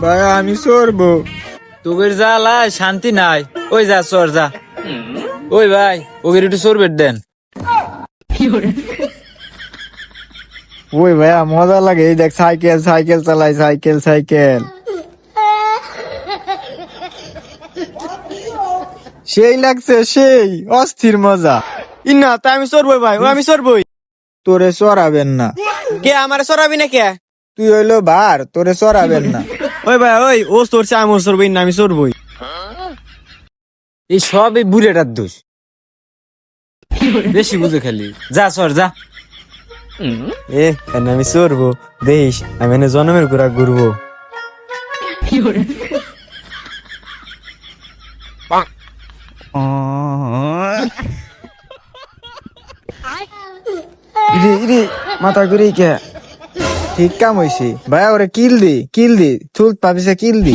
ভাই আমি সরবো। তোদের জ্বালা শান্তি নাই। ওই যা সর যা। ওই ভাই ওদের একটু সরবেট দেন। ওই ভাইয়া মজা লাগে, এই দেখ সাইকেল সাইকেল চালাই, সাইকেল সাইকেল সেই লাগছে, সেই অস্থির মজা। ইন্না তাই আমি সরবই ভাই, ও আমি সরবই। তোরে সরাবেন না, কে আমারে সরাবি না কে? তুই হইলো বার, তোরে সরাবেন না। ওই ভাই ওই ও সরছে, আমি সরবই না, আমি সরবই। এই সব এই বুড়েটার দোষ, বেশি বুঝে খালি। যা সর যা। আমি সরবো দেশ, আমি এনে জন্মের ঘোরা ঘুরবো। মাথা ঘুরি কে? ঠিক কাম হয়েছে ভাইয়া, ওরে কিল দি থুল পাপিসে কিল দি।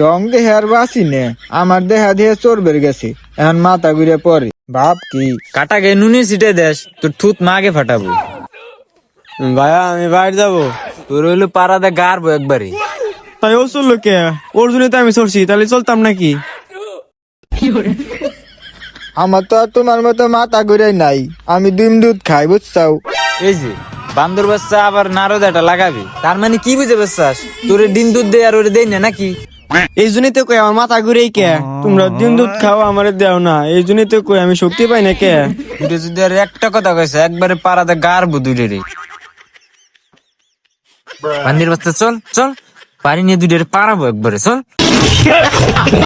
ডং দেহে আর বাসি নে, আমার দেহা দিয়ে চোর বের গেছে, এখন মাথা ঘুরে পরে ভাব কি। কাটা গে নুনি সিটে দেশ, তোর থুত মাগে ফাটাবো। ভাইয়া আমি বাইরে যাবো। তোর হইলো পাড়াতে গারবো একবারে। তাই ও চললো কে? ওর জন্য তো আমি সরছি, তাহলে চলতাম নাকি? আমার তো আর তোমার মতো মাথা ঘুরে নাই, আমি ডিম দুধ খাই বুঝছাও। এই যে বান্দর বাচ্চা আবার নারদ এটা লাগাবি, তার মানে কি বুঝে বাচ্চাস? তোরে ডিম দুধ দে আর ওরে দেই না নাকি? এই জন্যই তো কই আমার মাথা ঘুরেই কে। তোমরা দিন দুধ খাও, আমারে দেও না, এই জন্যই তো কই আমি শক্তি পাই না কে। দুটো যদি আর একটা কথা কইছে একবারে পাড়াতে গারবো দুইটা রে। বান্দির বাচ্চা চল চল, পানি নিয়ে দুইটা পাড়াবো একবারে চল।